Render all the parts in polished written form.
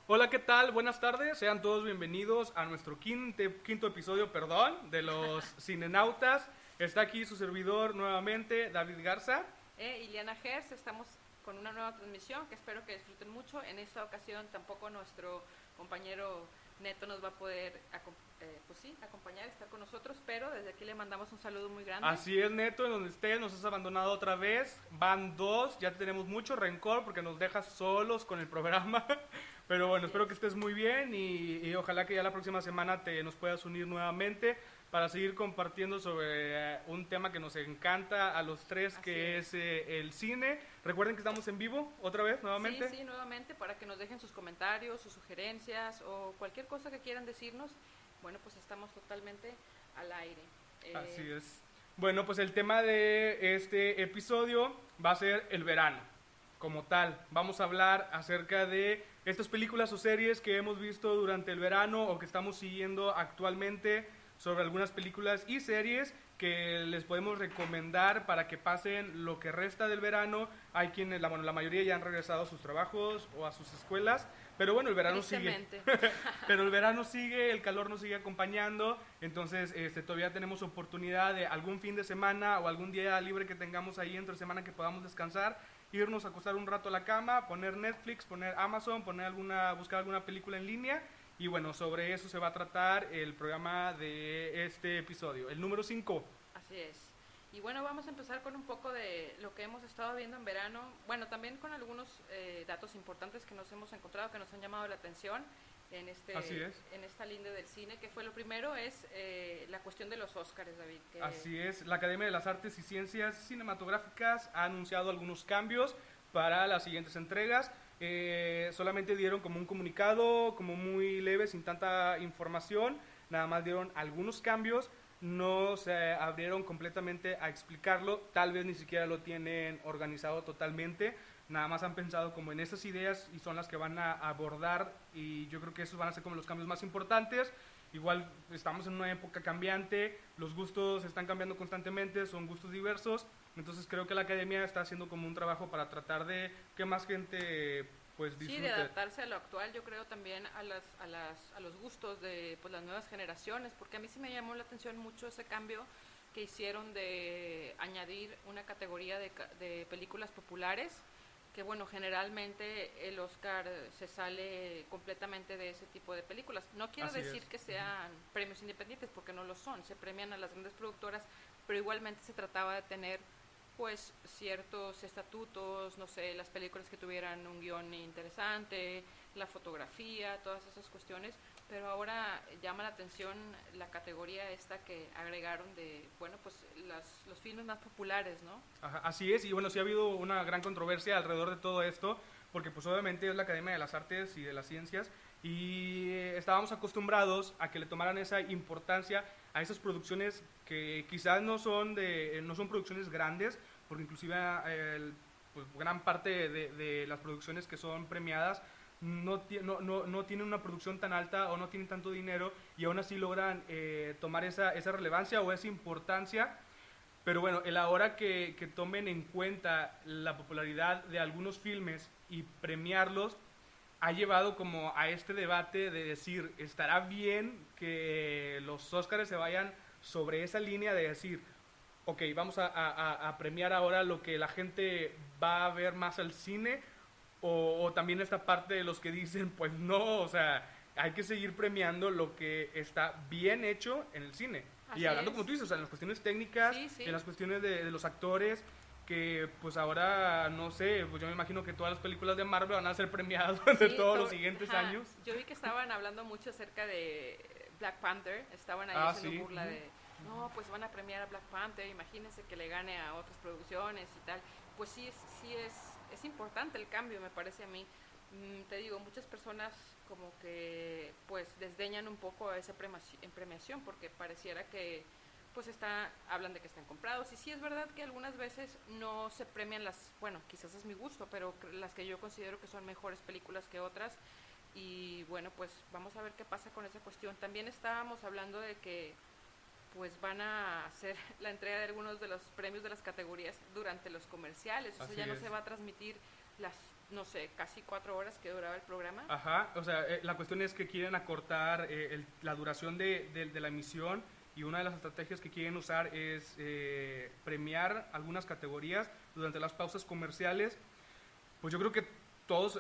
Hola, ¿qué tal? Buenas tardes, sean todos bienvenidos a nuestro quinto episodio, de los Cinenautas. Está aquí su servidor nuevamente, David Garza. Iliana Gers, estamos con una nueva transmisión que espero que disfruten mucho. En esta ocasión tampoco nuestro compañero Neto nos va a poder acompañar, estar con nosotros, pero desde aquí le mandamos un saludo muy grande. Así es, Neto, en donde estés, nos has abandonado otra vez. Van dos, ya tenemos mucho rencor porque nos dejas solos con el programa. Pero bueno, espero que estés muy bien y ojalá que ya la próxima semana nos puedas unir nuevamente para seguir compartiendo sobre un tema que nos encanta a los tres, que es el cine. Recuerden que estamos en vivo otra vez, nuevamente. Sí, nuevamente, para que nos dejen sus comentarios, sus sugerencias o cualquier cosa que quieran decirnos. Bueno, pues estamos totalmente al aire. Así es. Bueno, pues el tema de este episodio va a ser el verano. Como tal, vamos a hablar acerca de estas películas o series que hemos visto durante el verano o que estamos siguiendo actualmente, sobre algunas películas y series que les podemos recomendar para que pasen lo que resta del verano. Hay quienes, la mayoría ya han regresado a sus trabajos o a sus escuelas, pero bueno, el verano sigue. Pero el verano sigue, el calor nos sigue acompañando, entonces todavía tenemos oportunidad de algún fin de semana o algún día libre que tengamos ahí entre semana que podamos descansar, irnos a acostar un rato a la cama, poner Netflix, poner Amazon, buscar alguna película en línea. Y bueno, sobre eso se va a tratar el programa de este episodio, el número 5. Así es. Y bueno, vamos a empezar con un poco de lo que hemos estado viendo en verano. Bueno, también con algunos datos importantes que nos hemos encontrado, que nos han llamado la atención en esta línea del cine. Que fue lo primero, es la cuestión de los Óscares, David. Así es, la Academia de las Artes y Ciencias Cinematográficas ha anunciado algunos cambios para las siguientes entregas. Solamente dieron como un comunicado, como muy leve, sin tanta información, nada más dieron algunos cambios, no se abrieron completamente a explicarlo, tal vez ni siquiera lo tienen organizado totalmente, nada más han pensado como en esas ideas y son las que van a abordar, y yo creo que esos van a ser como los cambios más importantes. Igual estamos en una época cambiante, los gustos están cambiando constantemente, son gustos diversos, entonces creo que la academia está haciendo como un trabajo para tratar de que más gente pues disfrute. Sí, de adaptarse a lo actual, yo creo también a los gustos de pues, las nuevas generaciones, porque a mí sí me llamó la atención mucho ese cambio que hicieron de añadir una categoría de películas populares, que bueno, generalmente el Oscar se sale completamente de ese tipo de películas. No quiero decir que sean premios independientes, porque no lo son, se premian a las grandes productoras, pero igualmente se trataba de tener pues ciertos estatutos, no sé, las películas que tuvieran un guión interesante, la fotografía, todas esas cuestiones, pero ahora llama la atención la categoría esta que agregaron de, bueno, pues los filmes más populares, ¿no? Ajá, así es, y bueno, sí ha habido una gran controversia alrededor de todo esto, porque pues obviamente es la Academia de las Artes y de las Ciencias, y estábamos acostumbrados a que le tomaran esa importancia a esas producciones que quizás no son producciones grandes, porque inclusive pues, gran parte de las producciones que son premiadas no tienen una producción tan alta o no tienen tanto dinero, y aún así logran tomar esa relevancia o esa importancia. Pero bueno, el ahora que tomen en cuenta la popularidad de algunos filmes y premiarlos ha llevado como a este debate de decir, ¿estará bien que los Óscares se vayan sobre esa línea de decir, ok, vamos a premiar ahora lo que la gente va a ver más al cine? O también esta parte de los que dicen, pues no, o sea, hay que seguir premiando lo que está bien hecho en el cine. Así y hablando, es. como tú dices, o sea, en las cuestiones técnicas, sí. en las cuestiones de los actores, que pues ahora, no sé, pues yo me imagino que todas las películas de Marvel van a ser premiadas durante todos los siguientes años. Yo vi que estaban hablando mucho acerca de Black Panther, estaban ahí haciendo burla de, no, pues van a premiar a Black Panther, imagínense que le gane a otras producciones y tal. Pues sí es importante el cambio, me parece a mí. Te digo, muchas personas como que pues desdeñan un poco esa premiación, porque pareciera que pues hablan de que están comprados, y sí es verdad que algunas veces no se premian bueno, quizás es mi gusto, pero las que yo considero que son mejores películas que otras, y bueno, pues vamos a ver qué pasa con esa cuestión. También estábamos hablando de que pues van a hacer la entrega de algunos de los premios de las categorías durante los comerciales, o sea, ya no se va a transmitir no sé, casi 4 horas que duraba el programa. Ajá, o sea, la cuestión es que quieren acortar la duración de la emisión, y una de las estrategias que quieren usar es premiar algunas categorías durante las pausas comerciales. Pues yo creo que todos,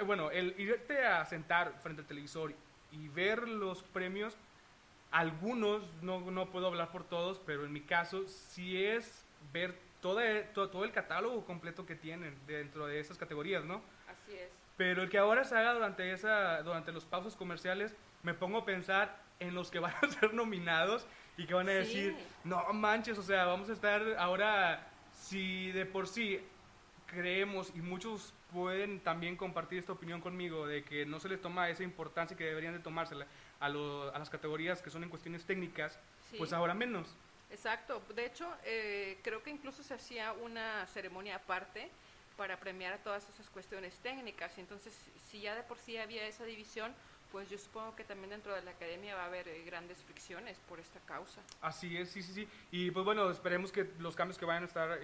bueno, el irte a sentar frente al televisor y ver los premios, algunos, no puedo hablar por todos, pero en mi caso sí es ver todo el catálogo completo que tienen dentro de esas categorías, ¿no? Así es. Pero el que ahora se haga durante los pausas comerciales, me pongo a pensar en los que van a ser nominados y que van a decir, Sí. no manches, o sea, vamos a estar ahora, si de por sí creemos, y muchos pueden también compartir esta opinión conmigo, de que no se les toma esa importancia que deberían de tomársela a las categorías que son en cuestiones técnicas, Sí. pues ahora menos. Exacto. De hecho, creo que incluso se hacía una ceremonia aparte para premiar a todas esas cuestiones técnicas. Entonces, si ya de por sí había esa división, pues yo supongo que también dentro de la academia va a haber grandes fricciones por esta causa. Así es, sí, sí, sí. Y pues bueno, esperemos que los cambios que vayan a estar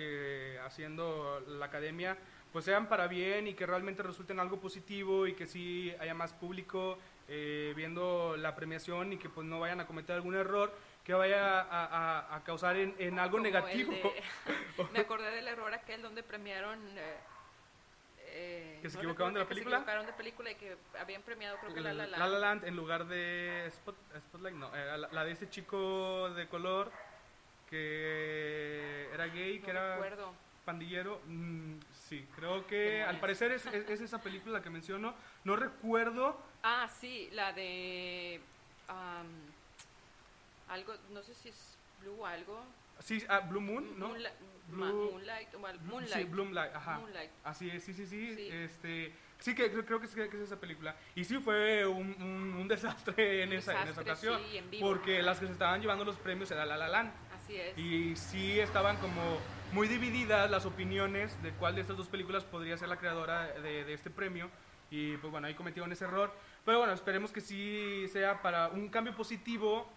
haciendo la academia pues sean para bien y que realmente resulten algo positivo, y que sí haya más público viendo la premiación, y que pues no vayan a cometer algún error que vaya a causar en algo Como negativo. me acordé del error aquel donde premiaron... ¿Que se no equivocaron de la recuerdo, que se película? equivocaron de película y que habían premiado, creo que La La La Land. La Land en lugar de Spotlight, no, la de este chico de color que era gay, que No era recuerdo. pandillero. Sí, creo que al Demonios. parecer es esa película que menciono. No recuerdo. Ah, sí, la de... algo, no sé si es Blue algo. Sí, Blue Moon, ¿no? Moonlight, o Moonlight. Sí, Moonlight, ajá. Moonlight. Así es, sí, sí, sí. Sí. Sí, que creo que es esa película. Y sí fue un desastre en esa Desastre, ocasión. sí, en vivo. Porque las que se estaban llevando los premios era La La Land. Así es. Y sí estaban como muy divididas las opiniones de cuál de estas dos películas podría ser la creadora de este premio. Y pues bueno, ahí cometieron ese error. Pero bueno, esperemos que sí sea para un cambio positivo,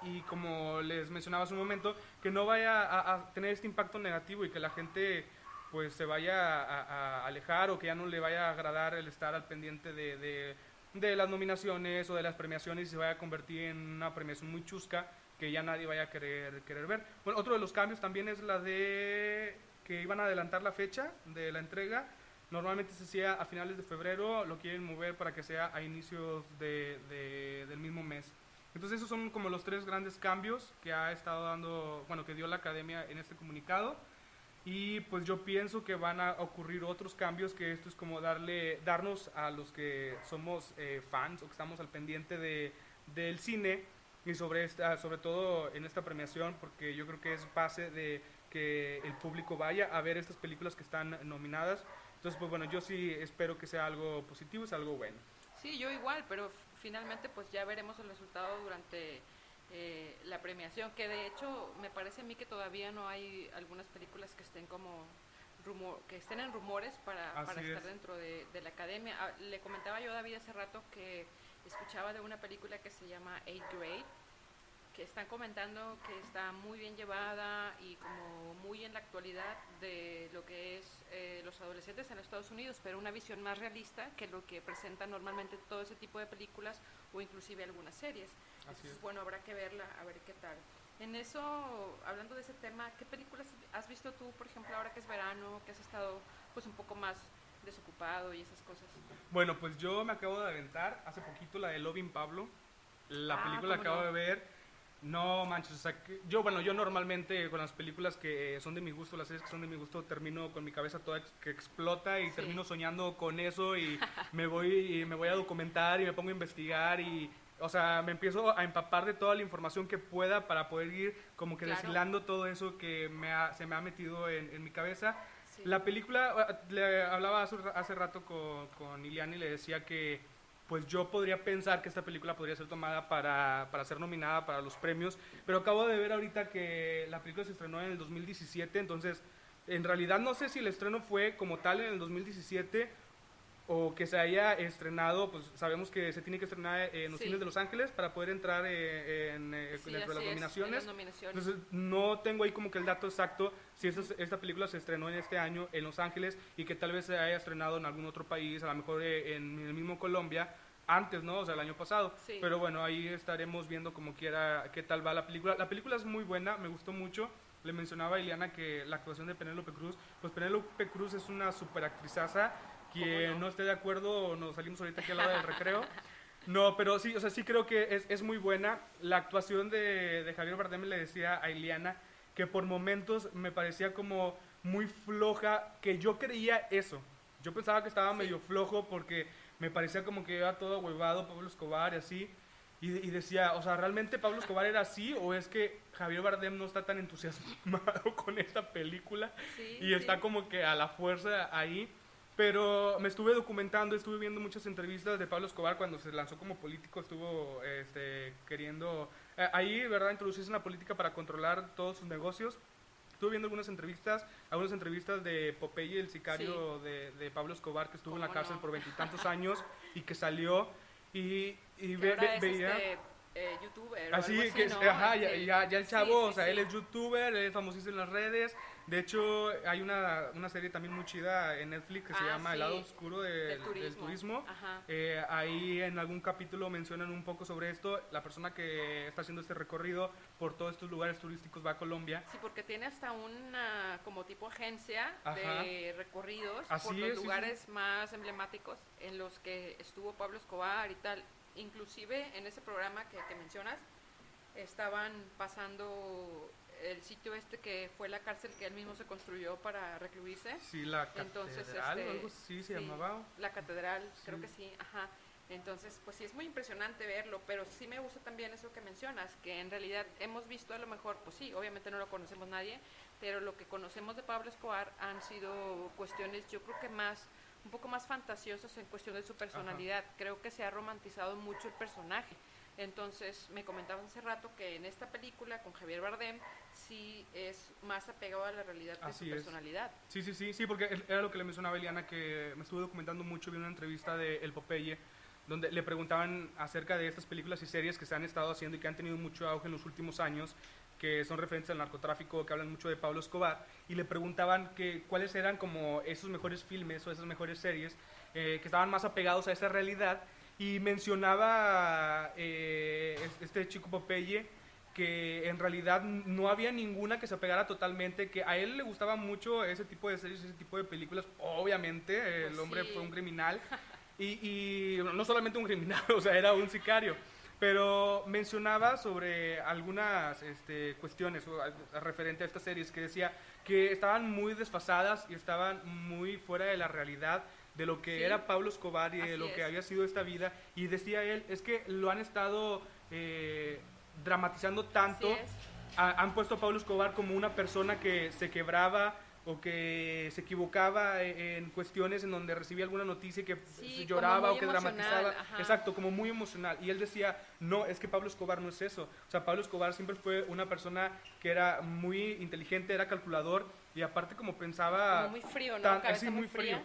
y como les mencionaba hace un momento, que no vaya a tener este impacto negativo, y que la gente pues se vaya a alejar, o que ya no le vaya a agradar el estar al pendiente de las nominaciones o de las premiaciones, y se vaya a convertir en una premiación muy chusca que ya nadie vaya a querer ver. Bueno, otro de los cambios también es la de que iban a adelantar la fecha de la entrega. Normalmente se hacía a finales de febrero, lo quieren mover para que sea a inicios del mismo mes. Entonces esos son como los tres grandes cambios que ha estado dando, bueno, que dio la academia en este comunicado. Y pues yo pienso que van a ocurrir otros cambios, que esto es como darnos a los que somos fans, o que estamos al pendiente del cine, y sobre todo en esta premiación, porque yo creo que es base de que el público vaya a ver estas películas que están nominadas. Entonces pues bueno, yo sí espero que sea algo positivo, sea algo bueno. Sí, yo igual, pero finalmente pues ya veremos el resultado durante la premiación, que de hecho me parece a mí que todavía no hay algunas películas que estén como que estén en rumores para estar dentro de la academia. Le comentaba yo a David hace rato que escuchaba de una película que se llama Eighth Grade, que están comentando que está muy bien llevada y como muy en la actualidad de lo que es los adolescentes en Estados Unidos, pero una visión más realista que lo que presentan normalmente todo ese tipo de películas, o inclusive algunas series. Entonces, bueno, habrá que verla, a ver qué tal. En eso, hablando de ese tema, ¿qué películas has visto tú, por ejemplo, ahora que es verano, que has estado pues un poco más desocupado y esas cosas? Bueno, pues yo me acabo de aventar hace poquito la de Loving Pablo. La película la acabo de ver. No manches, o sea, yo normalmente con las películas que son de mi gusto, las series que son de mi gusto, termino con mi cabeza toda que explota, y termino soñando con eso, y me voy a documentar y me pongo a investigar, y o sea, me empiezo a empapar de toda la información que pueda para poder ir como que deshilando todo eso que se me ha metido en mi cabeza. Sí. La película, le hablaba hace rato con Iliana, y le decía que pues yo podría pensar que esta película podría ser tomada para ser nominada para los premios, pero acabo de ver ahorita que la película se estrenó en el 2017, entonces en realidad no sé si el estreno fue como tal en el 2017 o que se haya estrenado, pues sabemos que se tiene que estrenar en los Sí. cines de Los Ángeles para poder entrar Sí, dentro de así las es, nominaciones. en las nominaciones. Entonces, no tengo ahí como que el dato exacto si esta película se estrenó en este año en Los Ángeles y que tal vez se haya estrenado en algún otro país, a lo mejor en el mismo Colombia, antes, ¿no? O sea, el año pasado. Sí. Pero bueno, ahí estaremos viendo como quiera qué tal va la película. La película es muy buena, me gustó mucho. Le mencionaba a Ileana que la actuación de Penélope Cruz, pues Penélope Cruz es una super actrizaza. Quien ¿Cómo no no? esté de acuerdo, nos salimos ahorita aquí a la hora del recreo. No, pero sí, o sea, sí creo que es muy buena. La actuación de Javier Bardem, le decía a Ileana que por momentos me parecía como muy floja, que yo creía eso. Yo pensaba que estaba Sí. medio flojo porque me parecía como que iba todo huevado Pablo Escobar y así. Y decía, o sea, ¿realmente Pablo Escobar era así o es que Javier Bardem no está tan entusiasmado con esta película Sí, y está sí. como que a la fuerza ahí? Pero me estuve documentando, estuve viendo muchas entrevistas de Pablo Escobar cuando se lanzó como político, estuvo queriendo ahí, ¿verdad?, introducirse en la política para controlar todos sus negocios. Estuve viendo algunas entrevistas de Popeye, el sicario de Pablo Escobar, que estuvo en la ¿Cómo cárcel no? por 20 y tantos años y que salió y Que ahora es veía... youtuber o Así algo así, que, ¿no? ajá, Sí. ya el Sí, chavo, sí, o sea, sí. él es youtuber, él es famosísimo en las redes. De hecho, hay una serie también muy chida en Netflix que se llama El Sí, lado oscuro del del turismo. turismo. Ajá. Ahí en algún capítulo mencionan un poco sobre esto. La persona que está haciendo este recorrido por todos estos lugares turísticos va a Colombia. Sí, porque tiene hasta una como tipo agencia Ajá. de recorridos Así por los es, sí, lugares más emblemáticos en los que estuvo Pablo Escobar y tal. Inclusive en ese programa que mencionas estaban pasando el sitio este que fue la cárcel que él mismo se construyó para recluirse. Sí, la catedral Entonces, o algo así se sí, llamaba. la catedral, Sí. creo que sí, ajá. Entonces, pues sí es muy impresionante verlo, pero sí me gusta también eso que mencionas, que en realidad hemos visto a lo mejor, pues sí, obviamente no lo conocemos nadie, pero lo que conocemos de Pablo Escobar han sido cuestiones, yo creo que un poco más fantasiosas en cuestión de su personalidad. Creo que se ha romantizado mucho el personaje. Entonces, me comentabas hace rato que en esta película con Javier Bardem sí es más apegado a la realidad de Así su es. personalidad. Sí, porque era lo que le mencionaba a Eliana, que me estuve documentando mucho, vi una entrevista de El Popeye, donde le preguntaban acerca de estas películas y series que se han estado haciendo y que han tenido mucho auge en los últimos años, que son referentes al narcotráfico, que hablan mucho de Pablo Escobar, y le preguntaban que cuáles eran como esos mejores filmes o esas mejores series que estaban más apegados a esa realidad, y mencionaba este chico Popeye que en realidad no había ninguna que se apegara totalmente, que a él le gustaba mucho ese tipo de series, ese tipo de películas. Obviamente, el Pues hombre sí. fue un criminal, y no solamente un criminal, o sea, era un sicario. Pero mencionaba sobre algunas cuestiones referente a estas series, que decía que estaban muy desfasadas y estaban muy fuera de la realidad de lo que Sí. era Pablo Escobar y de Así lo que es. había sido esta vida. Y decía él, es que lo han estado dramatizando tanto, Así es. han puesto a Pablo Escobar como una persona que se quebraba o que se equivocaba en cuestiones en donde recibía alguna noticia y que Sí, lloraba como muy o que emocional, dramatizaba. ajá. Exacto, como muy emocional. Y él decía, no, es que Pablo Escobar no es eso. O sea, Pablo Escobar siempre fue una persona que era muy inteligente, era calculador y aparte como pensaba... Como muy frío, ¿no? Cabeza así muy muy frío. fría.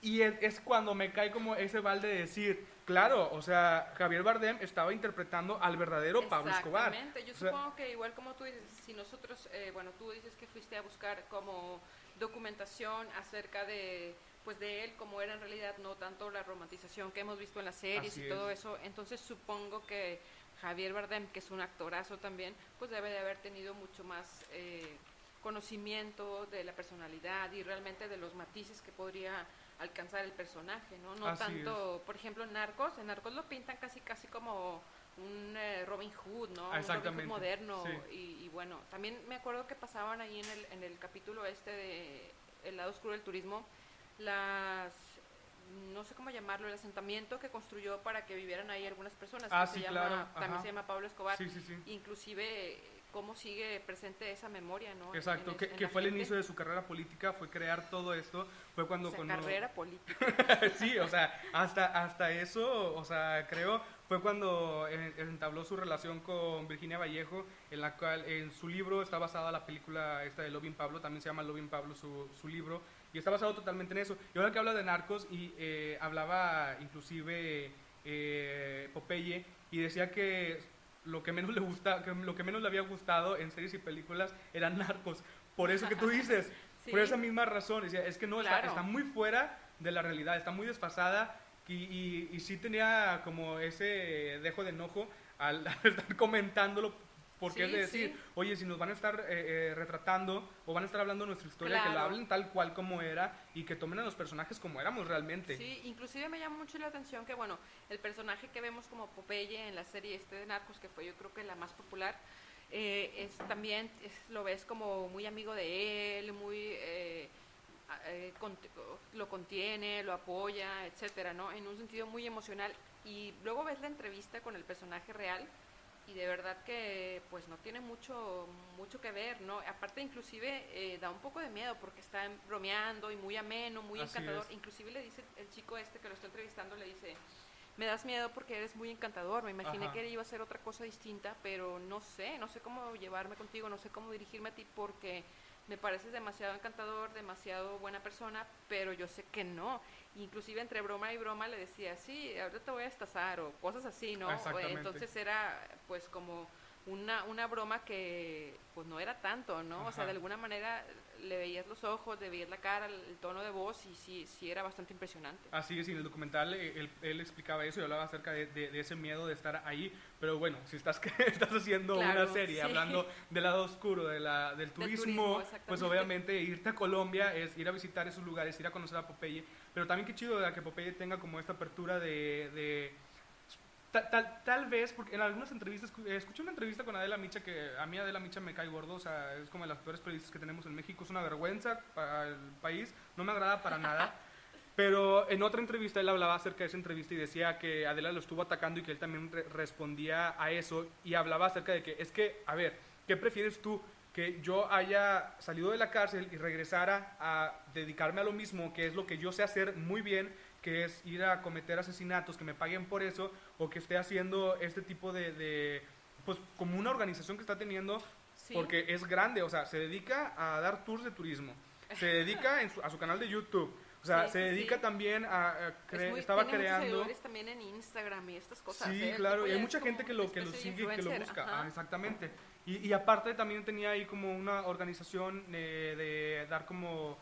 Y es cuando me cae como ese balde de decir, claro, o sea, Javier Bardem estaba interpretando al verdadero Pablo Escobar. Exactamente, yo O sea, supongo que igual como tú dices, si nosotros, bueno, tú dices que fuiste a buscar como documentación acerca de, pues de él, como era en realidad, no tanto la romantización que hemos visto en las series Así y todo es. eso, entonces supongo que Javier Bardem, que es un actorazo también, pues debe de haber tenido mucho más conocimiento de la personalidad y realmente de los matices que podría alcanzar el personaje, ¿no? No Así tanto, por ejemplo, en Narcos lo pintan casi como un Robin Hood, ¿no? Un Robin Hood Exactamente, moderno. sí. Y bueno, también me acuerdo que pasaban ahí en el capítulo este de El lado oscuro del turismo, no sé cómo llamarlo, el asentamiento que construyó para que vivieran ahí algunas personas, Ah, que sí, se claro, llama, también ajá. se llama Pablo Escobar. Sí, sí, sí. Inclusive cómo sigue presente esa memoria, ¿no? Exacto, En que la fue el gente. inicio de su carrera política, fue crear todo esto, fue cuando... O sea, cuando carrera política. sí, o sea, hasta eso, o sea, creo, fue cuando entabló su relación con Virginia Vallejo, en la cual en su libro está basada la película esta de Loving Pablo, también se llama Loving Pablo su libro, y está basado totalmente en eso. Y ahora que habla de Narcos, y hablaba inclusive Popeye, y decía que lo que menos le gusta, que lo que menos le había gustado en series y películas eran Narcos. Por eso que tú dices, Sí, por esa misma razón. Decía, es que no, claro. está muy fuera de la realidad, está muy desfasada, y sí tenía como ese dejo de enojo al, al estar comentándolo, porque es de Sí, decir, sí, oye, si nos van a estar retratando o van a estar hablando de nuestra historia, que la claro. hablen tal cual como era y que tomen a los personajes como éramos realmente. Sí, inclusive me llama mucho la atención que, bueno, el personaje que vemos como Popeye en la serie de Narcos, que fue yo creo que la más popular, es también, lo ves como muy amigo de él, muy... lo contiene, lo apoya, etcétera, ¿no? En un sentido muy emocional. Y luego ves la entrevista con el personaje real y de verdad que pues no tiene mucho que ver, ¿no? Aparte inclusive da un poco de miedo porque está bromeando y muy ameno, muy Así encantador. es. Inclusive le dice el chico este que lo está entrevistando, le dice, me das miedo porque eres muy encantador, me imaginé Ajá. que iba a ser otra cosa distinta, pero no sé cómo llevarme contigo, no sé cómo dirigirme a ti porque me pareces demasiado encantador, demasiado buena persona, pero yo sé que no. Inclusive entre broma y broma le decía, sí, ahorita te voy a destazar o cosas así, ¿no? Exactamente. Entonces era pues como una broma que pues no era tanto, ¿no? O sea, de Ajá. alguna manera le veías los ojos, le veías la cara, el tono de voz y sí era bastante impresionante. Así es, y en el documental él explicaba eso y hablaba acerca de ese miedo de estar ahí. Pero bueno, si estás, estás haciendo Claro, una serie sí. hablando del lado oscuro del turismo, pues exactamente. obviamente irte a Colombia es ir a visitar esos lugares, ir a conocer a Popeye. Pero también qué chido que Popeye tenga como esta apertura de tal vez, porque en algunas entrevistas, escuché una entrevista con Adela Micha, que a mí Adela Micha me cae gordo, o sea, es como de las peores periodistas que tenemos en México, es una vergüenza para el país, no me agrada para nada. Pero en otra entrevista él hablaba acerca de esa entrevista y decía que Adela lo estuvo atacando y que él también respondía a eso, y hablaba acerca de que, es que, a ver, ¿qué prefieres tú? Que yo haya salido de la cárcel y regresara a dedicarme a lo mismo, que es lo que yo sé hacer muy bien, que es ir a cometer asesinatos, que me paguen por eso, o que esté haciendo este tipo pues como una organización que está teniendo, Sí, porque es grande, o sea, se dedica a dar tours de turismo, se dedica a su canal de YouTube, o sea, sí, se sí, dedica sí. también Tiene estaba muchos creando... seguidores también en Instagram y estas cosas. Sí, El claro, tipo y ya hay es mucha como gente una que lo especie de sigue y que lo influencer, busca. ajá. Exactamente. Y aparte también tenía ahí como una organización de dar como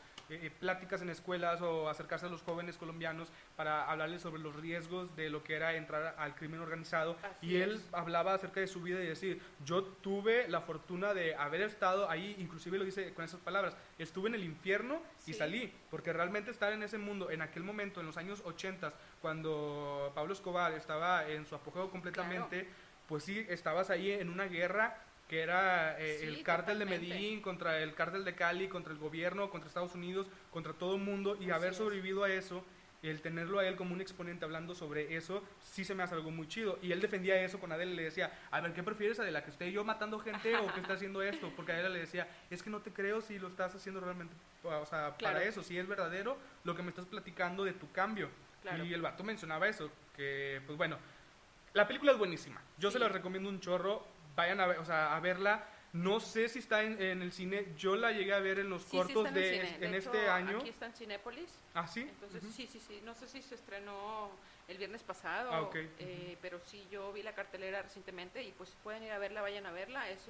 pláticas en escuelas o acercarse a los jóvenes colombianos para hablarles sobre los riesgos de lo que era entrar al crimen organizado. Así Y él es. hablaba acerca de su vida y decir, yo tuve la fortuna de haber estado ahí, inclusive lo dice con esas palabras, estuve en el infierno y Sí. salí, porque realmente estar en ese mundo, en aquel momento, en los años 80, cuando Pablo Escobar estaba en su apogeo completamente, pues sí, estabas ahí en una guerra que era el Sí, cártel de totalmente. Medellín contra el cártel de Cali, contra el gobierno, contra Estados Unidos, contra todo el mundo, y Así haber es. sobrevivido a eso, el tenerlo a él como un exponente hablando sobre eso, sí se me hace algo muy chido. Y él defendía eso con Adela y le decía, a ver, ¿qué prefieres, Adela? ¿Que esté yo matando gente o que esté haciendo esto? Porque Adela le decía, es que no te creo si lo estás haciendo realmente, o sea, Claro. para eso, si es verdadero lo que me estás platicando de tu cambio. Claro. Y el vato mencionaba eso, que pues bueno, la película es buenísima. Yo se Sí. la recomiendo un chorro. Vayan a, o sea, a verla. No sé si está en el cine. Yo la llegué a ver en los Sí, sí cortos está en el cine. en De este hecho, año. aquí está en Cinépolis. ¿Ah, sí? Entonces, Ujú. sí. No sé si se estrenó el viernes pasado, Ah, ok. pero sí, yo vi la cartelera recientemente y pues si pueden ir a verla, vayan a verla. Es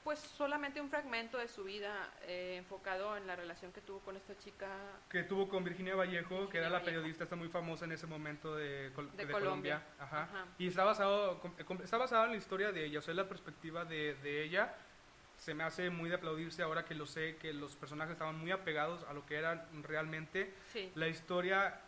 pues solamente un fragmento de su vida enfocado en la relación que tuvo con esta chica Que tuvo con Virginia Vallejo, que era la Vallejo. periodista está muy famosa en ese momento De de Colombia. Ajá. Ajá. Y está basado en la historia de ella, o sea, la perspectiva de ella. Se me hace muy de aplaudirse ahora que lo sé, que los personajes estaban muy apegados a lo que eran realmente. Sí, La historia,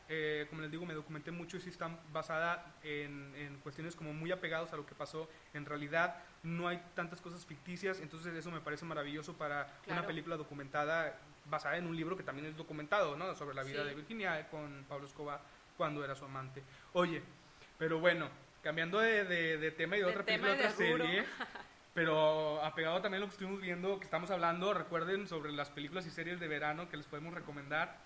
como les digo, me documenté mucho y sí está basada en cuestiones como muy apegados a lo que pasó en realidad. No hay tantas cosas ficticias, entonces eso me parece maravilloso para Claro. una película documentada basada en un libro que también es documentado, ¿no? Sobre la vida Sí. de Virginia con Pablo Escobar cuando era su amante. Oye, pero bueno, cambiando de tema y de De otra tema película, y de otra rubro. serie, pero apegado también a lo que estuvimos viendo, que estamos hablando, recuerden sobre las películas y series de verano que les podemos recomendar.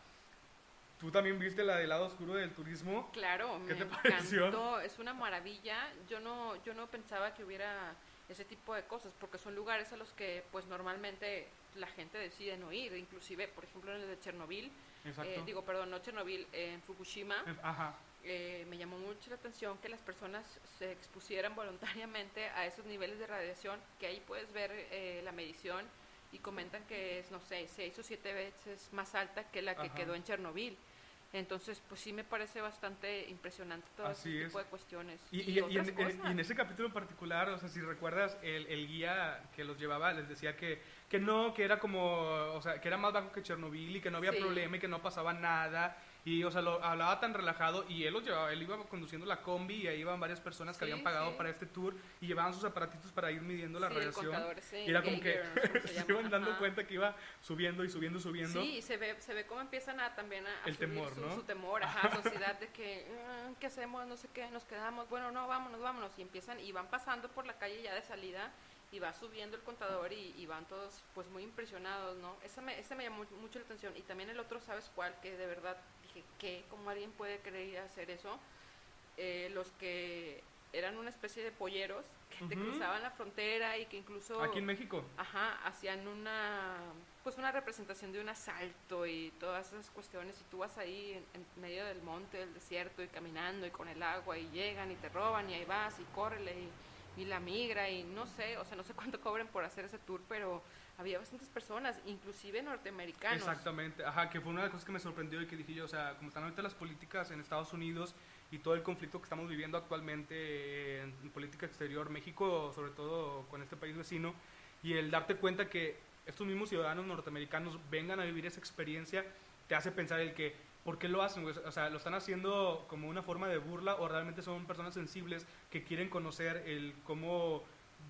Tú también viste la del lado oscuro del turismo. Claro, ¿Qué me te pareció? encantó, es una maravilla. Yo no pensaba que hubiera ese tipo de cosas, porque son lugares a los que pues normalmente la gente decide no ir, inclusive, por ejemplo, en el de Chernobyl, Exacto. no Chernobyl, en Fukushima, Ajá. me llamó mucho la atención que las personas se expusieran voluntariamente a esos niveles de radiación, que ahí puedes ver la medición y comentan que es, no sé, 6 o 7 veces más alta que la que Ajá. quedó en Chernobyl. Entonces, pues sí me parece bastante impresionante todo Así ese es. tipo de cuestiones. Y Otras cosas. y en ese capítulo en particular, o sea, si recuerdas, el guía que los llevaba les decía que no, que era como, o sea, que era más bajo que Chernobyl y que no había Sí. problema y que no pasaba nada. Y, o sea, lo hablaba tan relajado y él los llevaba, él iba conduciendo la combi y ahí iban varias personas que Sí, habían pagado sí. para este tour y llevaban sus aparatitos para ir midiendo la Sí, radiación. el contador, sí, Y era como que Geiger, no sé cómo se se llama. iban dando Ajá. cuenta que iba subiendo y subiendo y subiendo. Sí, y se ve cómo empiezan a también a El subir temor, ¿no? su temor, ajá, su ansiedad de que, ¿qué hacemos? No sé qué, nos quedamos, bueno, no, vámonos, y empiezan, y van pasando por la calle ya de salida, y va subiendo el contador, y van todos, pues, muy impresionados, ¿no? Ese me llamó mucho la atención, y también el otro, ¿sabes cuál? Que de verdad dije, ¿qué? ¿Cómo alguien puede querer hacer eso? Los que eran una especie de polleros que te Ujú. cruzaban la frontera y que incluso Aquí en México. ajá, hacían una representación de un asalto y todas esas cuestiones, y tú vas ahí en medio del monte, del desierto, y caminando y con el agua, y llegan y te roban, y ahí vas y córrele y la migra, y no sé, o sea, no sé cuánto cobren por hacer ese tour, pero había bastantes personas, inclusive norteamericanos. Exactamente, ajá, que fue una de las cosas que me sorprendió y que dije yo, o sea, como están ahorita las políticas en Estados Unidos y todo el conflicto que estamos viviendo actualmente en política exterior, México, sobre todo con este país vecino, y el darte cuenta que estos mismos ciudadanos norteamericanos vengan a vivir esa experiencia, te hace pensar el que, ¿por qué lo hacen? O sea, ¿lo están haciendo como una forma de burla o realmente son personas sensibles que quieren conocer el cómo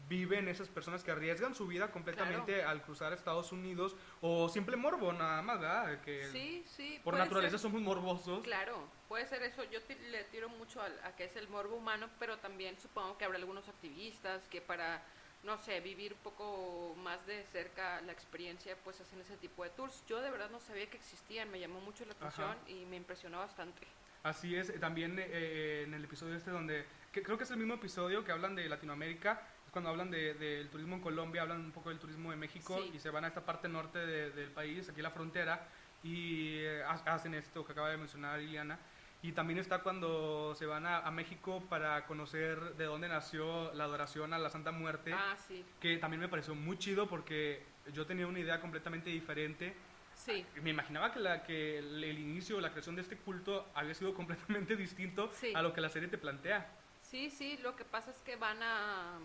viven esas personas que arriesgan su vida completamente Claro. al cruzar Estados Unidos o simple morbo nada más, ¿verdad? Que Sí, sí, por puede naturaleza ser. somos morbosos. Claro, puede ser eso. Yo le tiro mucho a que es el morbo humano, pero también supongo que habrá algunos activistas que para, no sé, vivir un poco más de cerca la experiencia, pues hacen ese tipo de tours. Yo de verdad no sabía que existían, me llamó mucho la atención Ajá. y me impresionó bastante. Así es, también en el episodio este donde, que creo que es el mismo episodio que hablan de Latinoamérica, es cuando hablan del turismo en Colombia, hablan un poco del turismo de México Sí. y se van a esta parte norte del país, aquí la frontera, y hacen esto que acaba de mencionar Iliana. Y también está cuando se van a México para conocer de dónde nació la adoración a la Santa Muerte, Ah, sí, que también me pareció muy chido porque yo tenía una idea completamente diferente. sí, Me imaginaba que el inicio, la creación de este culto había sido completamente distinto sí. a lo que la serie te plantea. Sí, sí, lo que pasa es que van a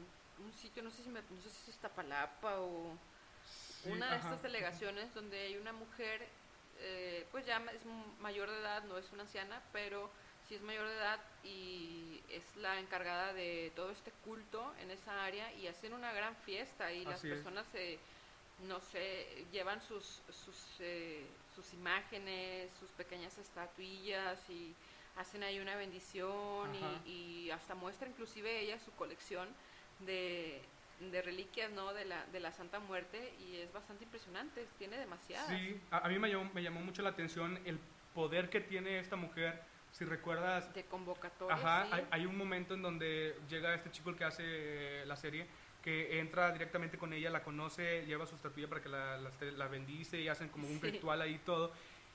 un sitio, no sé si es Iztapalapa o Sí, una de ajá. estas delegaciones donde hay una mujer, pues ya es mayor de edad, no es una anciana, pero sí es mayor de edad y es la encargada de todo este culto en esa área, y hacen una gran fiesta, y las Así es. personas no sé, llevan sus imágenes, sus pequeñas estatuillas, y hacen ahí una bendición, Ajá. y hasta muestra inclusive ella su colección de, de reliquias, ¿no? De la Santa Muerte, y es bastante impresionante, tiene demasiadas. Sí, a mí me llamó mucho la atención el poder que tiene esta mujer. Si recuerdas, De convocatoria, ajá, sí. hay un momento en donde llega este chico el que hace la serie, que entra directamente con ella, la conoce, lleva su estatuilla para que la bendice y hacen como un Sí. ritual ahí y todo.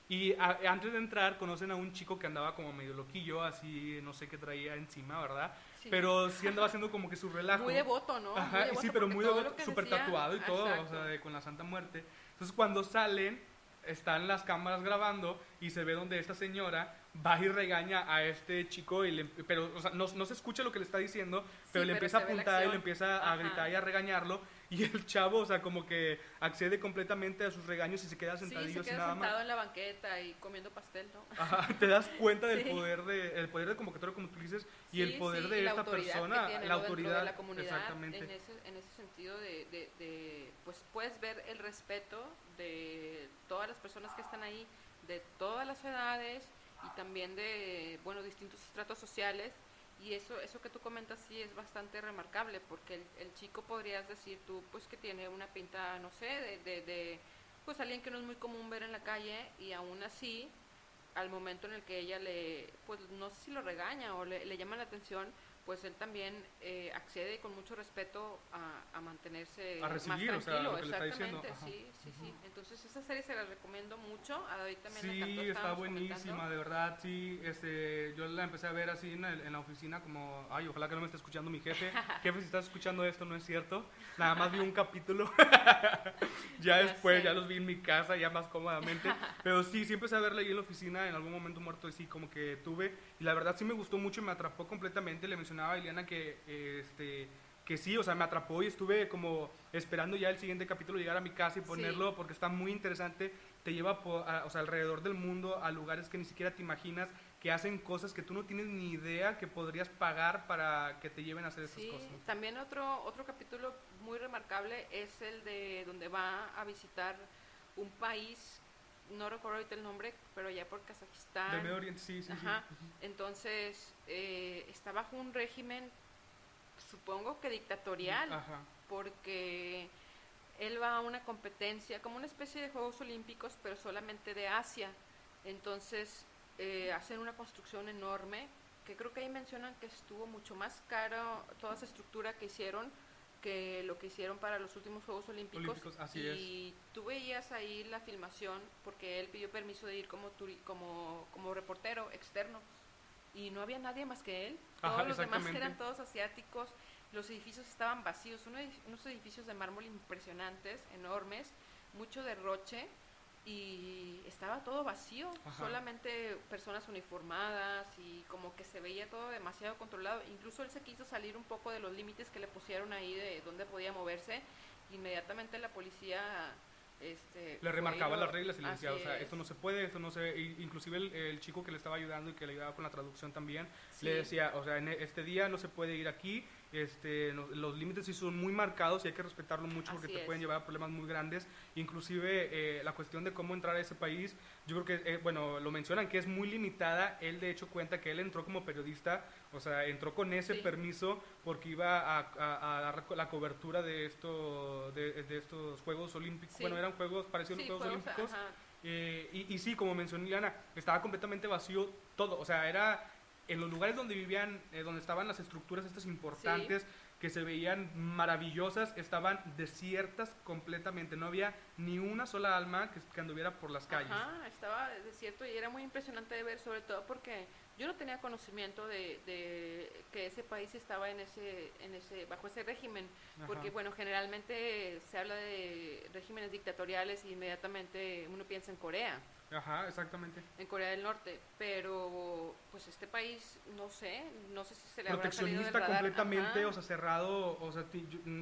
Y antes de entrar conocen a un chico que andaba como medio loquillo, así no sé qué traía encima, ¿verdad? Sí. Pero sí andaba haciendo como que su relajo. Muy devoto, ¿no? Ajá, Muy devoto, sí, pero porque muy todo devoto, lo que súper decía- tatuado y todo, Exacto. o sea, con la Santa Muerte. Entonces cuando salen, están las cámaras grabando y se ve donde esta señora va y regaña a este chico, pero o sea, no se escucha lo que le está diciendo, pero le pero empieza a se ve la apuntar y acción. le empieza a Ajá. gritar y a regañarlo, y el chavo, o sea, como que accede completamente a sus regaños y se queda Sí, sentadillo se así queda nada sentado más. en la banqueta y comiendo pastel, ¿no? Ajá, te das cuenta del Sí. el poder de convocatoria, como tú dices, y Sí, el poder sí, de y la esta autoridad persona, que tiene, la ¿no? Dentro autoridad, de la comunidad, exactamente. en ese sentido pues puedes ver el respeto de todas las personas que están ahí, de todas las edades, y también de, bueno, distintos estratos sociales, y eso que tú comentas sí es bastante remarcable, porque el chico, podrías decir tú, pues que tiene una pinta, no sé, pues alguien que no es muy común ver en la calle, y aún así, al momento en el que ella pues no sé si lo regaña o le llama la atención, pues él también accede con mucho respeto a mantenerse A recibir, más o sea, tranquilo. lo que le está diciendo. Exactamente, Ajá. sí. Entonces esa serie se la recomiendo mucho. Ahorita también me Sí, encantó, está estábamos buenísima, comentando. de verdad, sí. Yo la empecé a ver así en la oficina como, ay, ojalá que no me esté escuchando mi jefe. Jefe, si estás escuchando esto, no es cierto. Nada más vi un capítulo. Ya después, sé. ya los vi en mi casa, ya más cómodamente. Pero sí, sí empecé a verla ahí en la oficina, en algún momento muerto, y sí, como que tuve. Y la verdad sí me gustó mucho y me atrapó completamente. Le mencionaba a Ileana que sí, o sea, me atrapó y estuve como esperando ya el siguiente capítulo llegar a mi casa y ponerlo Sí, porque está muy interesante. Te lleva o sea, alrededor del mundo a lugares que ni siquiera te imaginas, que hacen cosas que tú no tienes ni idea que podrías pagar para que te lleven a hacer esas sí. cosas. También otro capítulo muy remarcable es el de donde va a visitar un país, no recuerdo ahorita el nombre, pero allá por Del Kazajistán. Medio Oriente, sí, sí, sí. Ajá. Entonces, está bajo un régimen, supongo que dictatorial, Ajá. porque él va a una competencia, como una especie de Juegos Olímpicos, pero solamente de Asia. Entonces, hacen una construcción enorme, que creo que ahí mencionan que estuvo mucho más caro toda esa estructura que hicieron que lo que hicieron para los últimos Juegos Olímpicos. Olímpicos, así y tú veías ahí la filmación, porque él pidió permiso de ir como reportero externo, y no había nadie más que él. Ajá, Todos los demás exactamente. eran todos asiáticos. Los edificios estaban vacíos, unos edificios de mármol impresionantes, enormes, mucho derroche, y estaba todo vacío. Ajá. Solamente personas uniformadas, y como que se veía todo demasiado controlado. Incluso él se quiso salir un poco de los límites que le pusieron ahí de dónde podía moverse. Inmediatamente la policía Le remarcaba las reglas y le así decía, o sea, es. esto no se puede, esto no se... Inclusive el chico que le estaba ayudando y que le ayudaba con la traducción también, Sí. le decía, o sea, en este día no se puede ir aquí, los límites sí son muy marcados y hay que respetarlo mucho porque Así te es. pueden llevar a problemas muy grandes. Inclusive la cuestión de cómo entrar a ese país, yo creo que, bueno, lo mencionan que es muy limitada. Él de hecho cuenta que él entró como periodista, o sea, entró con ese Sí. permiso porque iba a dar la cobertura de estos Juegos Olímpicos. Sí. Bueno, eran juegos parecidos a Sí, los Juegos Olímpicos. ajá. Y sí, como mencionó Liliana, estaba completamente vacío todo. O sea, era en los lugares donde vivían, donde estaban las estructuras estas importantes, que se veían maravillosas, estaban desiertas completamente. No había ni una sola alma que anduviera por las calles. Ajá, estaba desierto y era muy impresionante de ver, sobre todo porque yo no tenía conocimiento de que ese país estaba bajo ese régimen, Ajá. porque bueno, generalmente se habla de regímenes dictatoriales y inmediatamente uno piensa en Corea, Ajá, exactamente. en Corea del Norte, pero pues este país no sé si se le habrá salido del Proteccionista radar. completamente, Ajá. o sea, cerrado, o sea,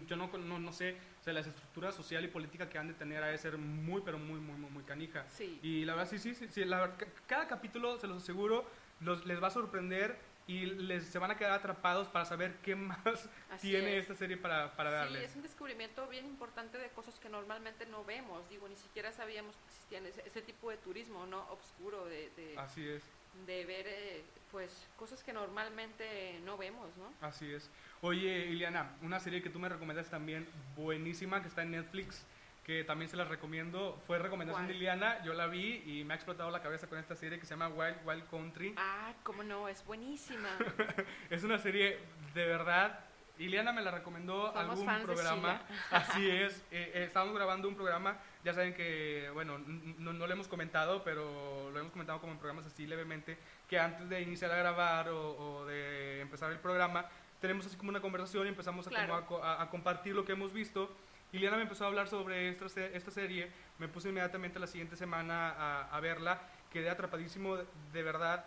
yo no sé, o sea, las estructuras social y política que han de tener ha de ser muy, pero muy canija. Sí. Y la verdad, sí, la verdad, cada capítulo, se los aseguro, les va a sorprender y se van a quedar atrapados para saber qué más Así tiene es. esta serie para Sí, darles. es un descubrimiento bien importante de cosas que normalmente no vemos. Digo, ni siquiera sabíamos que existían ese tipo de turismo, ¿no? Obscuro, Así es. de ver, pues, cosas que normalmente no vemos, ¿no? Así es. Oye, Ileana, una serie que tú me recomendas también buenísima, que está en Netflix, que también se la recomiendo, fue recomendación ¿Cuál? de Ileana, yo la vi y me ha explotado la cabeza con esta serie que se llama Wild Wild Country. Ah, cómo no, es buenísima. Es una serie de verdad. Ileana me la recomendó Somos algún fans de programa. Sheila. Así es. Estábamos grabando un programa. Ya saben que, bueno, no lo hemos comentado, pero lo hemos comentado como en programas así levemente, que antes de iniciar a grabar o de empezar el programa, tenemos así como una conversación y empezamos Claro. a compartir lo que hemos visto. Ileana me empezó a hablar sobre esta serie. Me puse inmediatamente la siguiente semana a verla. Quedé atrapadísimo, de verdad.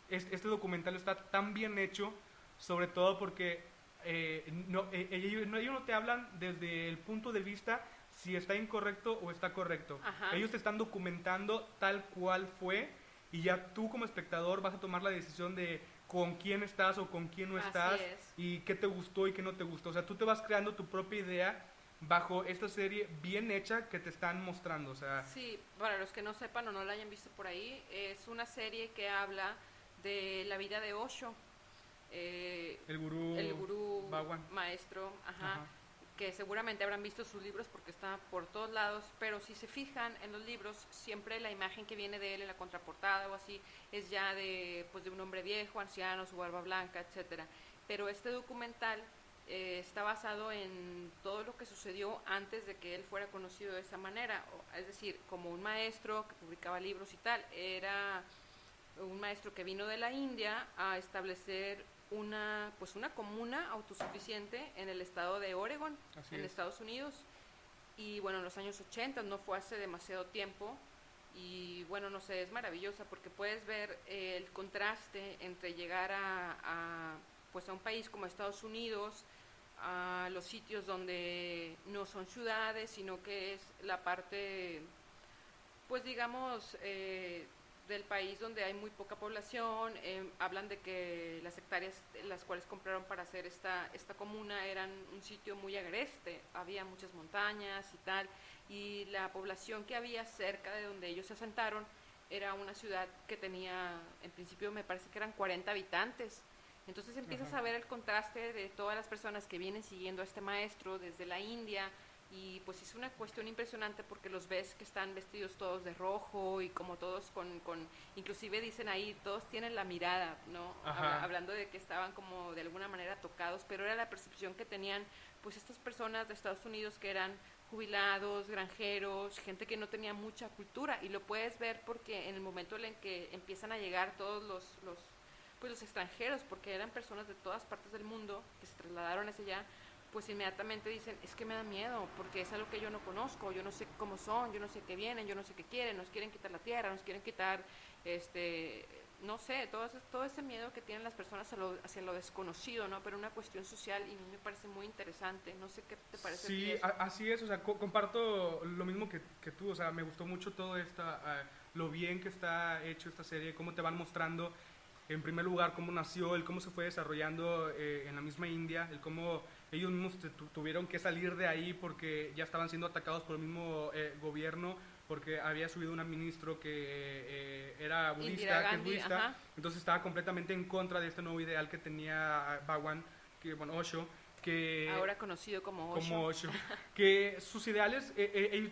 Este documental está tan bien hecho, sobre todo porque ellos no te hablan desde el punto de vista si está incorrecto o está correcto. Ajá. Ellos te están documentando tal cual fue y ya tú como espectador vas a tomar la decisión de con quién estás o con quién no Así estás es. y qué te gustó y qué no te gustó. O sea, tú te vas creando tu propia idea bajo esta serie bien hecha que te están mostrando. O sea, Sí, para los que no sepan o no la hayan visto por ahí, es una serie que habla de la vida de Osho, el gurú el gurú Bhagwan. maestro, ajá, Ajá. que seguramente habrán visto sus libros porque está por todos lados, pero si se fijan en los libros, siempre la imagen que viene de él en la contraportada o así es ya de, pues, de un hombre viejo, anciano, su barba blanca, etcétera. Pero este documental está basado en todo lo que sucedió antes de que él fuera conocido de esa manera, es decir, como un maestro que publicaba libros y tal. Era un maestro que vino de la India a establecer una comuna autosuficiente en el estado de Oregon, en Estados Unidos. Y bueno, en los años 80, no fue hace demasiado tiempo. Y bueno, no sé, es maravillosa porque puedes ver el contraste entre llegar a un país como Estados Unidos, a los sitios donde no son ciudades, sino que es la parte, pues digamos, del país donde hay muy poca población. Hablan de que las hectáreas las cuales compraron para hacer esta comuna eran un sitio muy agreste, había muchas montañas y tal, y la población que había cerca de donde ellos se asentaron era una ciudad que tenía, en principio me parece que eran 40 habitantes. Entonces empiezas a ver el contraste de todas las personas que vienen siguiendo a este maestro desde la India. Y pues es una cuestión impresionante porque los ves que están vestidos todos de rojo y como todos con inclusive dicen ahí, todos tienen la mirada, ¿no? Hablando de que estaban como de alguna manera tocados, pero era la percepción que tenían pues estas personas de Estados Unidos que eran jubilados, granjeros, gente que no tenía mucha cultura. Y lo puedes ver porque en el momento en que empiezan a llegar todos los extranjeros, porque eran personas de todas partes del mundo que se trasladaron hacia allá, pues inmediatamente dicen, es que me da miedo, porque es algo que yo no conozco, yo no sé cómo son, yo no sé qué vienen, yo no sé qué quieren, nos quieren quitar la tierra, nos quieren quitar, no sé, todo ese miedo que tienen las personas hacia lo desconocido, ¿no? Pero una cuestión social, y a mí me parece muy interesante, no sé qué te parece. Sí, así es, o sea, comparto lo mismo que tú, o sea, me gustó mucho todo lo bien que está hecho esta serie, cómo te van mostrando, en primer lugar, cómo nació, el cómo se fue desarrollando en la misma India, el cómo ellos mismos tuvieron que salir de ahí porque ya estaban siendo atacados por el mismo gobierno, porque había subido un ministro que era budista, que es budista, entonces estaba completamente en contra de este nuevo ideal que tenía Bhagwan, Osho, que ahora conocido como Osho, que sus ideales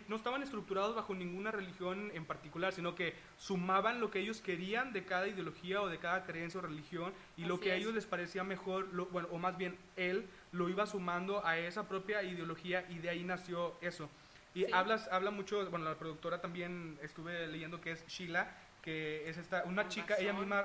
no estaban estructurados bajo ninguna religión en particular, sino que sumaban lo que ellos querían de cada ideología o de cada creencia o religión, y lo que a ellos les parecía mejor, o más bien él lo iba sumando a esa propia ideología, y de ahí nació eso. Y habla mucho, bueno, la productora también estuve leyendo que es Sheila, que es una chica, ella misma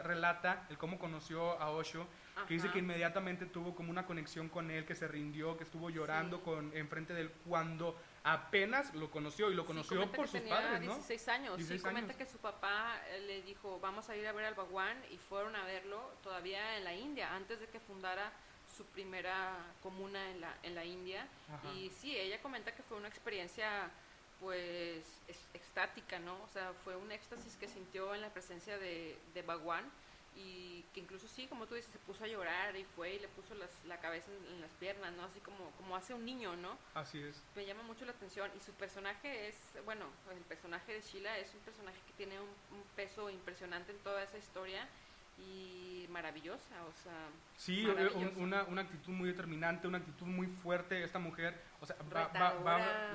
relata el cómo conoció a Osho, que dice que inmediatamente tuvo como una conexión con él, que se rindió, que estuvo llorando enfrente de él cuando apenas lo conoció, y lo conoció por sus padres, ¿no? 16 años, 16 comenta que su papá le dijo, vamos a ir a ver al Bhagwan, y fueron a verlo todavía en la India, antes de que fundara su primera comuna en la India. Y sí, ella comenta que fue una experiencia pues extática, ¿no? O sea, fue un éxtasis que sintió en la presencia de Bhagwan, y que incluso sí, como tú dices, se puso a llorar y fue y le puso la cabeza en las piernas, ¿no? Así como hace un niño, ¿no? Así es. Me llama mucho la atención, y su personaje el personaje de Sheila es un personaje que tiene un peso impresionante en toda esa historia, y maravillosa, o sea... Sí, una actitud muy determinante, una actitud muy fuerte, esta mujer, o sea,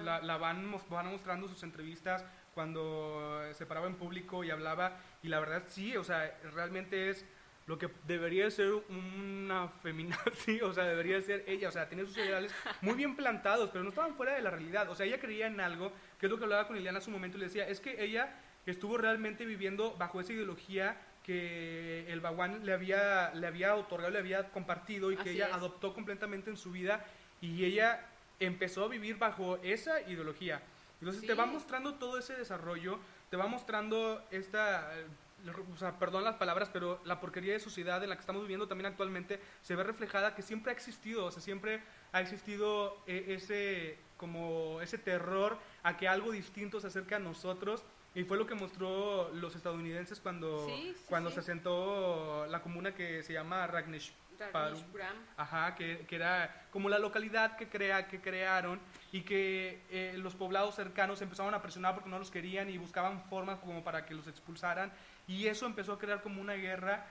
la van mostrando sus entrevistas cuando se paraba en público y hablaba, y la verdad sí, o sea, realmente es lo que debería ser una feminazi, o sea, debería ser ella, o sea, tiene sus ideales muy bien plantados, pero no estaban fuera de la realidad, o sea, ella creía en algo, que es lo que hablaba con Liliana hace un momento, y le decía, es que ella estuvo realmente viviendo bajo esa ideología que el Bhagwan le había otorgado, le había compartido, y que ella adoptó completamente en su vida, y ella empezó a vivir bajo esa ideología. Entonces te va mostrando todo ese desarrollo, te va mostrando o sea, perdón las palabras, pero la porquería de sociedad en la que estamos viviendo también actualmente se ve reflejada, que siempre ha existido, o sea, siempre ha existido ese terror a que algo distinto se acerque a nosotros. Y fue lo que mostró los estadounidenses cuando se asentó la comuna que se llama Ragneshpuram. Que era como la localidad que crearon, y que los poblados cercanos empezaron a presionar porque no los querían y buscaban formas como para que los expulsaran, y eso empezó a crear como una guerra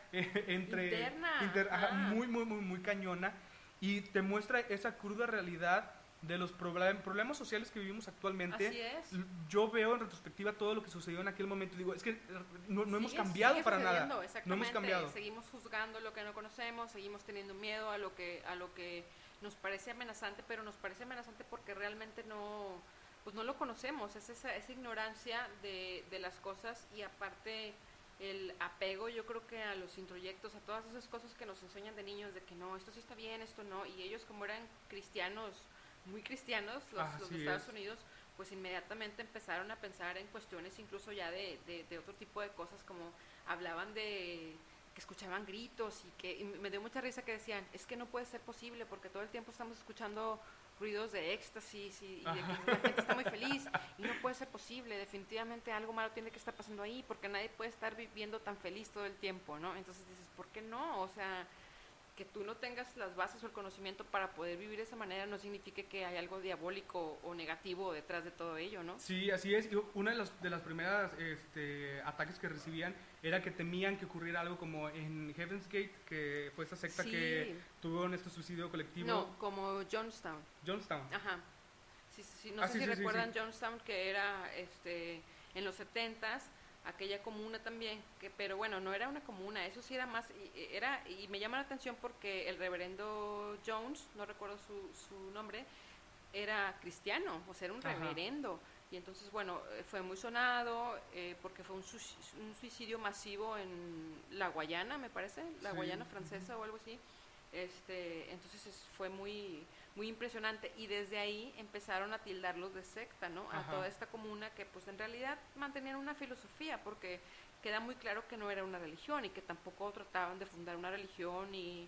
interna, muy, muy, muy, muy cañona, y te muestra esa cruda realidad de los problemas sociales que vivimos actualmente. Así es. Yo veo en retrospectiva todo lo que sucedió en aquel momento y digo, es que no hemos cambiado sigue para nada. No hemos Exactamente. cambiado. Seguimos juzgando lo que no conocemos, seguimos teniendo miedo a lo que nos parece amenazante, pero nos parece amenazante porque realmente no lo conocemos. Es esa ignorancia de las cosas, y aparte el apego, yo creo que a los introyectos, a todas esas cosas que nos enseñan de niños, de que no, esto sí está bien, esto no, y ellos, como eran cristianos, muy cristianos, los de Estados Unidos, pues inmediatamente empezaron a pensar en cuestiones incluso ya de otro tipo de cosas, como hablaban de que escuchaban gritos, y me dio mucha risa que decían, es que no puede ser posible porque todo el tiempo estamos escuchando ruidos de éxtasis y de que la gente está muy feliz, y no puede ser posible, definitivamente algo malo tiene que estar pasando ahí, porque nadie puede estar viviendo tan feliz todo el tiempo, ¿no? Entonces dices, ¿por qué no? O sea, que tú no tengas las bases o el conocimiento para poder vivir de esa manera no significa que hay algo diabólico o negativo detrás de todo ello, ¿no? Sí, así es. Una de las primeras ataques que recibían era que temían que ocurriera algo como en Heaven's Gate, que fue esta secta que tuvo este suicidio colectivo. No, como Jonestown. Ajá. No sé si recuerdan Jonestown, que era en los 70s, aquella comuna también, pero bueno, no era una comuna, eso sí era más, y me llama la atención porque el reverendo Jones, no recuerdo su nombre, era cristiano, o sea, era un reverendo, y entonces, bueno, fue muy sonado, porque fue un suicidio masivo en la Guayana, me parece, la Guayana francesa o algo así. Entonces fue muy muy impresionante, y desde ahí empezaron a tildarlos de secta, ¿no? A toda esta comuna, que pues en realidad mantenían una filosofía, porque queda muy claro que no era una religión y que tampoco trataban de fundar una religión ni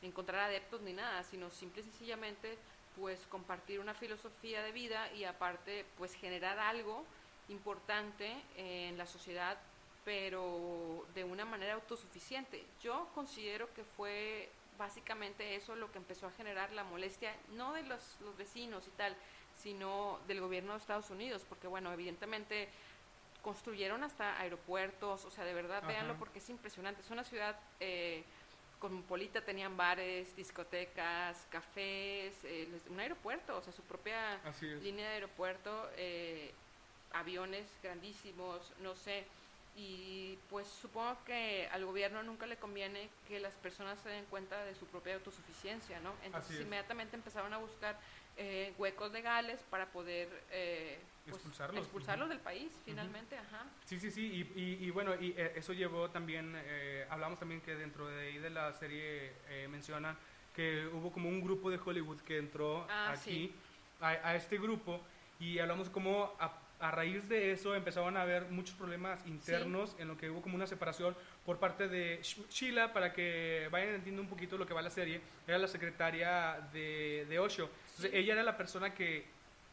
encontrar adeptos ni nada, sino simple y sencillamente pues compartir una filosofía de vida, y aparte pues generar algo importante en la sociedad, pero de una manera autosuficiente. Yo considero que fue básicamente eso lo que empezó a generar la molestia, no de los vecinos y tal, sino del gobierno de Estados Unidos, porque bueno, evidentemente construyeron hasta aeropuertos, o sea, de verdad, véanlo, porque es impresionante. Es una ciudad cosmopolita, tenían bares, discotecas, cafés, un aeropuerto, o sea, su propia línea de aeropuerto, aviones grandísimos, no sé. Y pues supongo que al gobierno nunca le conviene que las personas se den cuenta de su propia autosuficiencia, ¿no? Entonces inmediatamente empezaron a buscar huecos legales para poder pues, expulsarlos del país, finalmente. Sí, y bueno, eso llevó también, hablamos también que dentro de ahí de la serie mencionan que hubo como un grupo de Hollywood que entró aquí a este grupo, y hablamos como a raíz de eso empezaron a haber muchos problemas internos, en lo que hubo como una separación por parte de Sheila. Para que vayan entendiendo un poquito lo que va la serie, era la secretaria de Osho. Entonces, ella era la persona que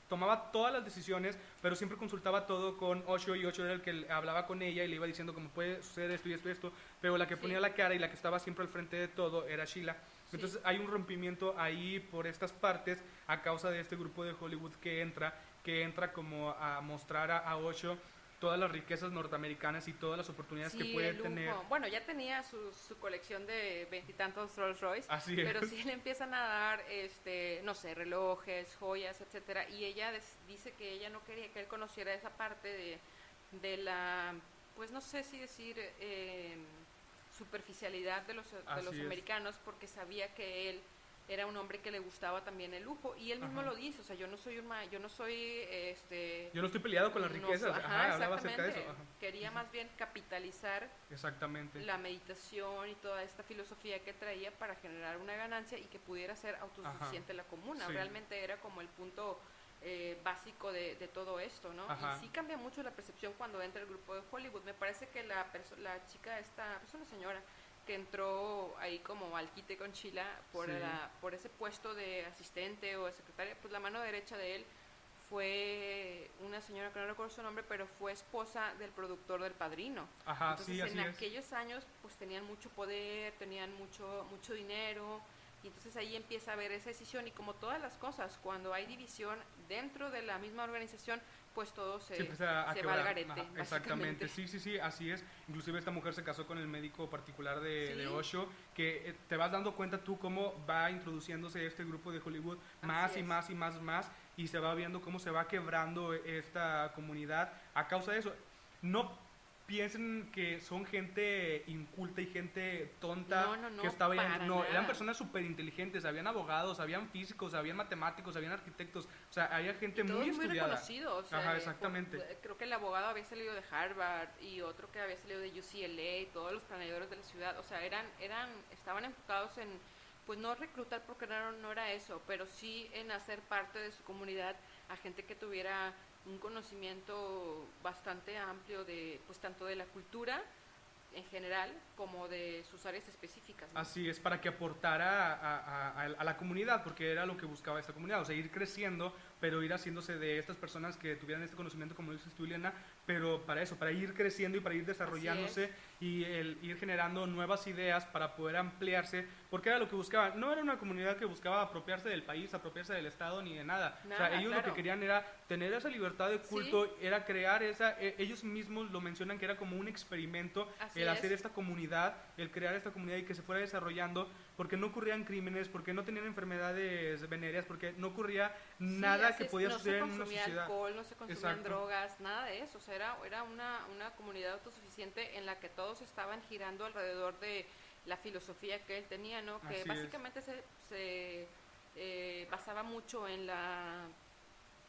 tomaba todas las decisiones, pero siempre consultaba todo con Osho, y Osho era el que hablaba con ella y le iba diciendo cómo puede suceder esto y esto y esto, pero la que ponía la cara y la que estaba siempre al frente de todo era Sheila. Entonces hay un rompimiento ahí por estas partes a causa de este grupo de Hollywood que entra como a mostrar a Osho todas las riquezas norteamericanas y todas las oportunidades que puede tener. Bueno, ya tenía su colección de veintitantos Rolls Royce, pero sí le empiezan a dar, no sé, relojes, joyas, etcétera, y ella dice que ella no quería que él conociera esa parte de la, pues no sé si decir, superficialidad de los americanos, porque sabía que él era un hombre que le gustaba también el lujo, y él mismo lo dice, o sea, yo no estoy peleado con las riquezas, hablaba acerca de eso. Quería más bien capitalizar la meditación y toda esta filosofía que traía para generar una ganancia y que pudiera ser autosuficiente la comuna. Realmente era como el punto básico de todo esto, ¿no? Y sí cambia mucho la percepción cuando entra el grupo de Hollywood. Me parece que la chica esta, es una señora que entró ahí como al quite con Sheila por ese puesto de asistente o de secretaria, pues la mano derecha de él fue una señora que no recuerdo su nombre, pero fue esposa del productor del Padrino. Entonces en aquellos años pues tenían mucho poder, tenían mucho dinero, y entonces ahí empieza a haber esa decisión, y como todas las cosas, cuando hay división dentro de la misma organización, pues todo se empieza a se va al quebrar. garete, Ajá, básicamente. exactamente, sí, así es. Inclusive esta mujer se casó con el médico particular de Osho, que te vas dando cuenta tú cómo va introduciéndose este grupo de Hollywood más y más y más, y se va viendo cómo se va quebrando esta comunidad a causa de eso. No piensen que son gente inculta y gente tonta que estaba ahí. No, eran personas súper inteligentes, habían abogados, habían físicos, habían matemáticos, habían arquitectos, o sea, había gente muy estudiada. Muy reconocidos. Ajá, exactamente. Creo que el abogado había salido de Harvard y otro que había salido de UCLA, todos los planeadores de la ciudad, o sea, estaban enfocados en, pues no reclutar porque no era eso, pero sí en hacer parte de su comunidad a gente que tuviera un conocimiento bastante amplio de, pues tanto de la cultura en general como de sus áreas específicas, ¿no? Así es, para que aportara a la comunidad, porque era lo que buscaba esta comunidad, o sea, ir creciendo, pero ir haciéndose de estas personas que tuvieran este conocimiento, como dices tú, Ileana, pero para eso, para ir creciendo y para ir desarrollándose y ir generando nuevas ideas para poder ampliarse, porque era lo que buscaban. No era una comunidad que buscaba apropiarse del país, apropiarse del Estado, ni de nada. O sea, ellos lo que querían era tener esa libertad de culto, era crear ellos mismos lo mencionan que era como un experimento, el hacer esta comunidad, el crear esta comunidad y que se fuera desarrollando, porque no ocurrían crímenes, porque no tenían enfermedades venéreas, porque no ocurría nada que podía suceder en una sociedad. No se consumía alcohol, no se consumían drogas, nada de eso. O sea, era una comunidad autosuficiente en la que todos estaban girando alrededor de la filosofía que él tenía, ¿no? Que Así básicamente se basaba mucho en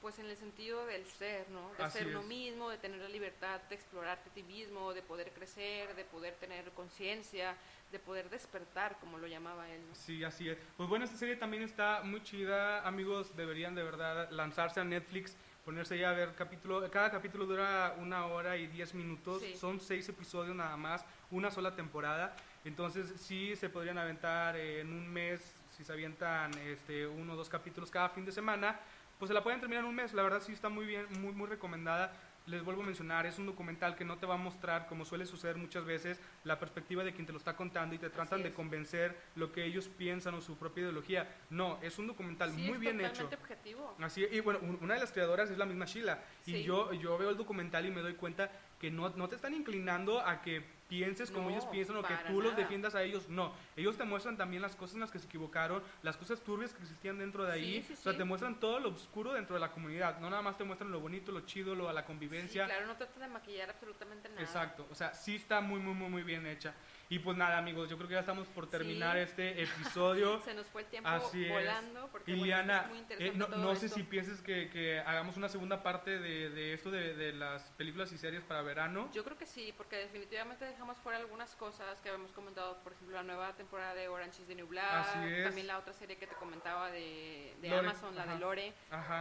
pues en el sentido del ser, ¿no? De ser uno mismo, de tener la libertad de explorarte a ti mismo, de poder crecer, de poder tener conciencia, de poder despertar, como lo llamaba él, ¿no? Sí, así es. Pues bueno, esta serie también está muy chida, amigos, deberían de verdad lanzarse a Netflix, ponerse ya a ver cada capítulo dura 1 hora y 10 minutos, son 6 episodios nada más, una sola temporada, entonces sí se podrían aventar en un mes, si se avientan 1 o 2 capítulos cada fin de semana, pues se la pueden terminar en un mes. La verdad sí está muy bien, muy recomendada. Les vuelvo a mencionar, es un documental que no te va a mostrar, como suele suceder muchas veces, la perspectiva de quien te lo está contando y te tratan de convencer lo que ellos piensan o su propia ideología. No, es un documental muy bien hecho. Totalmente objetivo. Así, y bueno, una de las creadoras es la misma Sheila. Y yo veo el documental y me doy cuenta que no te están inclinando a que pienses como ellos piensan o que tú los defiendas a ellos. No, ellos te muestran también las cosas en las que se equivocaron, las cosas turbias que existían dentro de ahí. O sea, te muestran todo lo oscuro dentro de la comunidad. No nada más te muestran lo bonito, lo chido, la convivencia. Sí, claro, no trata de maquillar absolutamente nada. Exacto, o sea, sí está muy bien hecha. Y pues nada, amigos, yo creo que ya estamos por terminar este episodio. Se nos fue el tiempo volando. Porque, Ileana, es muy interesante no sé si pienses que hagamos una segunda parte de esto de las películas y series para verano. Yo creo que sí, porque definitivamente dejamos fuera algunas cosas que habíamos comentado, por ejemplo, la nueva temporada de Orange is the New Black, también la otra serie que te comentaba de Amazon, la de Lore.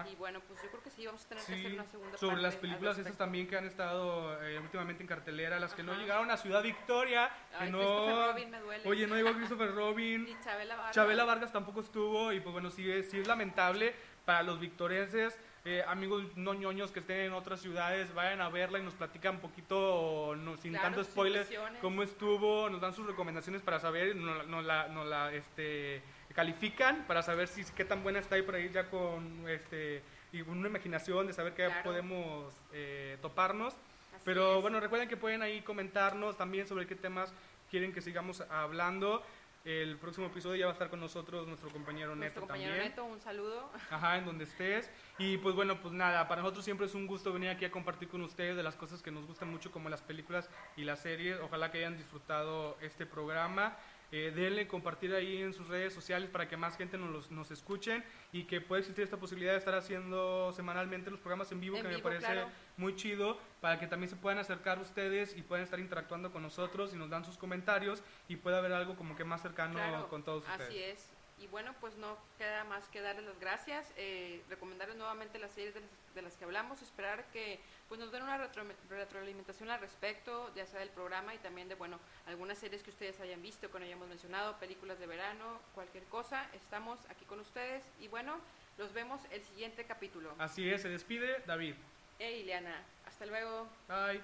Y bueno, pues yo creo que sí, vamos a tener que hacer una segunda parte. Sobre las películas estas también que han estado últimamente en cartelera, las que no llegaron a Ciudad Victoria, Christopher Robin me duele. Oye, no llegó Christopher Robin. Ni Chabela Vargas tampoco estuvo. Y pues bueno, sí es lamentable para los victorenses. Amigos no ñoños que estén en otras ciudades, vayan a verla y nos platican un poquito, sin tanto spoiler, cómo estuvo, nos dan sus recomendaciones para saber, nos la califican para saber qué tan buena está y por ahí ya con y una imaginación de saber qué podemos toparnos. Pero bueno, recuerden que pueden ahí comentarnos también sobre qué temas quieren que sigamos hablando. El próximo episodio ya va a estar con nosotros nuestro compañero Neto también. Neto, un saludo. Ajá, en donde estés. Y pues bueno, pues nada, para nosotros siempre es un gusto venir aquí a compartir con ustedes de las cosas que nos gustan mucho, como las películas y las series. Ojalá que hayan disfrutado este programa. Denle compartir ahí en sus redes sociales para que más gente nos escuchen y que pueda existir esta posibilidad de estar haciendo semanalmente los programas en vivo, que me parece muy chido, para que también se puedan acercar ustedes y puedan estar interactuando con nosotros y nos dan sus comentarios y pueda haber algo como que más cercano con todos ustedes. Así es. Y bueno, pues no queda más que darles las gracias, recomendarles nuevamente las series de las que hablamos, esperar que pues nos den una retroalimentación al respecto, ya sea del programa y también de, bueno, algunas series que ustedes hayan visto, que no hayamos mencionado, películas de verano, cualquier cosa, estamos aquí con ustedes y bueno, los vemos el siguiente capítulo. Así es, se despide David. Ileana, hasta luego. Bye.